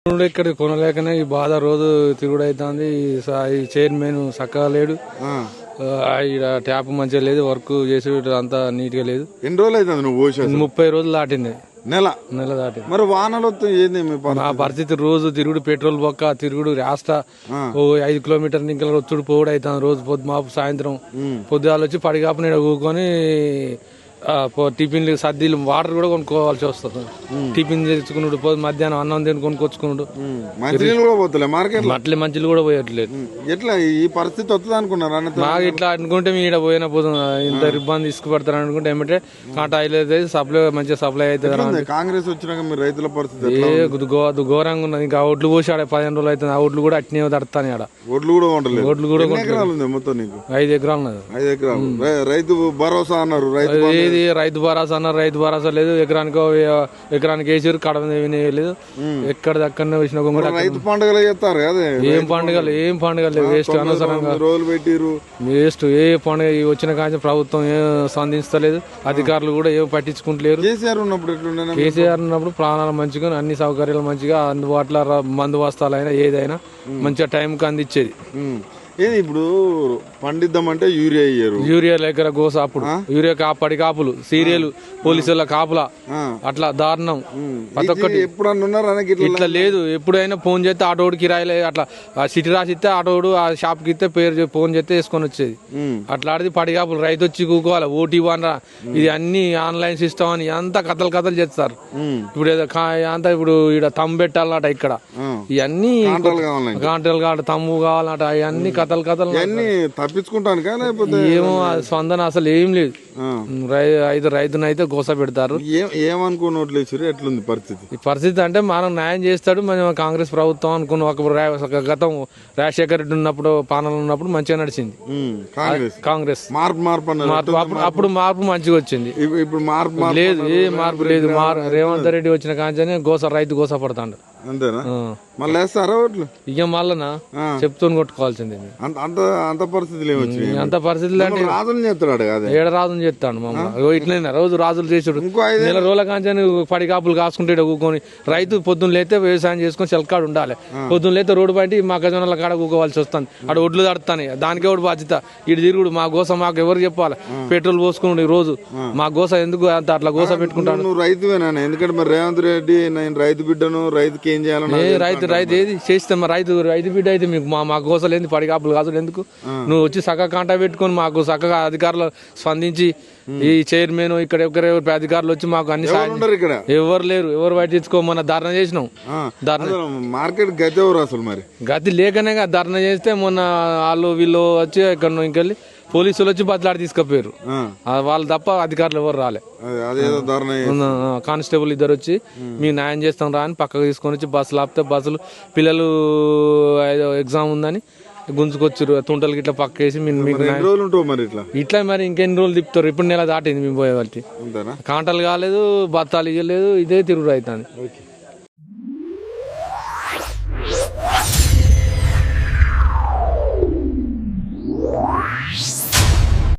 ఇక్కడ కొనలేకనే ఈ బాధ రోజు తిరుగుడు అవుతుంది. ఈ చైర్మన్ చక్కగా లేడు, ఇక్కడ ట్యాప్ మంచిగా లేదు, వర్క్ చేసి అంతా నీట్ గా లేదు. ఎన్ని రోజులు అవుతుంది నువ్వు 30 రోజులు దాటింది, నెల దాటింది. మరి వానలు ఏంది ఆ పరిస్థితి రోజు తిరుగుడు, పెట్రోల్ బొక్క తిరుగుడు, రాస్తా 5 కిలోమీటర్లు ఇంకా వచ్చుడు పోవుడు అవుతుంది రోజు. పొద్దుమాపు సాయంత్రం పొద్దుగాలు వచ్చి పడిగాపు నీడ కూకొని టిఫిన్లు సర్దీలు వాటర్ కూడా కొనుక్కోవాల్సి వస్తుంది. టిఫిన్ చేసుకున్నాడు, మధ్యాహ్నం అన్నం తిని కొనుక్కొచ్చుకున్నాడు. అట్లే మంచిలు కూడా పోయట్లేదు. ఎట్లా ఈ పరిస్థితి వస్తుంది అనుకున్నారు? మాకు ఇట్లా అనుకుంటే మీ పోయిన పోతుంది, ఇంత ఇబ్బంది తీసుకుపడతారు అనుకుంటే ఏమంటే కాంటా అయితే సప్లై మంచిగా సప్లై అవుతుంది. కాంగ్రెస్ వచ్చినాక మీరు రైతుల పరిస్థితి ఘోరంగా ఉన్నది. ఇంకా ఓట్లు పోసి ఆడ 15 రోజులు అవుతుంది. ఆ ఓట్లు కూడా అట్నే తడతాను ఆడ. ఓట్లు కూడా ఉండలేదు. ఓట్లు కూడా మొత్తం నీకు 5 ఎకరాలు ఉన్నది. 5 ఎకరాలు రైతు భరోసా అన్నారు. రైతు భరోసా అన్నారు, రైతు భరోసా లేదు. ఎకరానికి వేసారు, కడమ లేదు. ఎక్కడ దక్కడనే వచ్చిన రైతు పండుగలు చేస్తారు కదా. ఏం పండుగలు వేస్ట్, అనవసరంగా రోజులు పెట్టిరు వేస్ట్. ఏ పండుగ వచ్చిన కానీ ప్రభుత్వం ఏం స్పందించలేదు, అధికారులు కూడా ఏం పట్టించుకుంటలేరు. కేసీఆర్ ఉన్నప్పుడు కేసీఆర్ ఉన్నప్పుడు ప్రాణాలు మంచిగా, అన్ని సౌకర్యాలు మంచిగా అందుబాటులో, మందు వస్తాలైనా ఏదైనా మంచిగా టైంకి అందించేది. ఏది ఇప్పుడు పండిద్దామంటే యూరియా అయ్యారు, యూరియా లేకర గోస. అప్పుడు యూరియా కాపడి కాపులు, సీరియల్ పోలీసుల కాపుల, అట్లా దారుణం. ప్రతి ఒక్కటి ఇట్లా లేదు. ఎప్పుడైనా ఫోన్ చేస్తే ఆటోడు కిరాయిలే అట్లా సిటీ రాసి ఇస్తే ఆటోడు ఆ షాప్ కి ఇస్తే పేరు ఫోన్ చేస్తే వేసుకొని వచ్చేది. అట్లా ఆడిది పడిగాపులు. రైతు వచ్చి కూకోవాలి, ఓటీ వనరా, ఇది అన్ని ఆన్లైన్ సిస్టమ్ అని అంతా కథలు చేస్తారు. ఇప్పుడు అంతా ఇప్పుడు ఇక్కడ తమ్ము పెట్టాలన్నట, ఇక్కడ ఇవన్నీ కాంటలు కావాలి, తమ్ము కావాలన్నట, ఇవన్నీ కథలు తప్పించుకుంటాను లేకపోతే ఏమో స్పందన అసలు ఏం లేదు. రైతునైతే గోస పెడతారు. ఏమనుకున్నట్లు ఎట్లుంది పరిస్థితి? ఈ పరిస్థితి అంటే మనం న్యాయం చేస్తాడు. మనం కాంగ్రెస్ ప్రభుత్వం అనుకున్న గతం రాజశేఖర రెడ్డి ఉన్నప్పుడు, పాలన ఉన్నప్పుడు మంచిగా నడిచింది కాంగ్రెస్. అప్పుడు మార్పు మంచిగా వచ్చింది. ఇప్పుడు మార్పు లేదు, ఏ మార్పు లేదు. రేవంత్ రెడ్డి వచ్చిన కాంచనే రైతు గోస పడతాడు. అంతేనా? మళ్ళీ వేస్తారా ఓట్లు? ఇక మళ్ళా చెప్తూని కొట్టుకోవాల్సింది. అంత పరిస్థితులు అంత పరిస్థితులు అంటే రాజులు చేస్తాడు కదా, ఏడ రాజులు చేస్తాడు. మమ్మల్ని ఇట్లయినా రోజు రాజులు చేసుడు. నెల రోజుల కాంచని పడి కాపులు కాసుకుంటే కూకొని రైతు పొద్దున్న లేతే వ్యవసాయం చేసుకుని చెలకాడు ఉండాలి. పొద్దున్న లేతే రోడ్డు బయట మొక్కజొన్నల కాడ కూకోవాల్సి వస్తుంది. అక్కడ ఒడ్లు తడుతాయి, దానికే ఒకటి బాధ్యత. ఇటు తిరుగుడు మా గోస మాకు ఎవరు చెప్పాలి? పెట్రోల్ పోసుకుని రోజు మా గోస ఎందుకు అంత అట్లా గోస పెట్టుకుంటాను? నువ్వు రైతువేనా? ఎందుకంటే మరి రేవంత్ రెడ్డి నేను రైతు బిడ్డను, రైతుకి ఏం చేయాలని. రైతు ఏది చేస్తే రైతు బిడ్డ అయితే మీకు మా గోసలు ఏంది? పడి కాపులు కాదు ఎందుకు? నువ్వు వచ్చి చక్కగా కాంటా పెట్టుకొని మాకు చక్కగా అధికారులు స్పందించి, ఈ చైర్మన్ ఇక్కడ ఎవరెవరు అధికారులు వచ్చి మాకు అన్ని ఇక్కడ ఎవరు లేరు. ఎవరు పట్టించుకోమన్న ధర్నా చేసినాం. మార్కెట్ గతి ఎవరు అసలు? మరి గతి లేకనే ధర్నా చేస్తే మొన్న వాళ్ళు వీళ్ళు వచ్చి ఇక్కడ ఇంకెళ్ళి పోలీసులు వచ్చి బదిలాడి తీసుకుపోయారు. వాళ్ళు తప్ప అధికారులు ఎవరు రాలే. కానిస్టేబుల్ 2 వచ్చి మేము న్యాయం చేస్తాం రా అని పక్కకు తీసుకొని వచ్చి బస్సులు ఆపితే, బస్సులు పిల్లలు ఎగ్జామ్ ఉందని గుంజుకొచ్చారు. తుంటలు గిట్లా పక్కేసి ఇట్లా మరి ఇంకెన్ని రోజులు తిప్పుతారు? ఇప్పుడు నెల దాటింది మేము పోయే వాళ్ళకి. కాంటలు కాలేదు, బత్తాలు ఇవ్వలేదు, ఇదే తిరుగుడు అవుతుంది.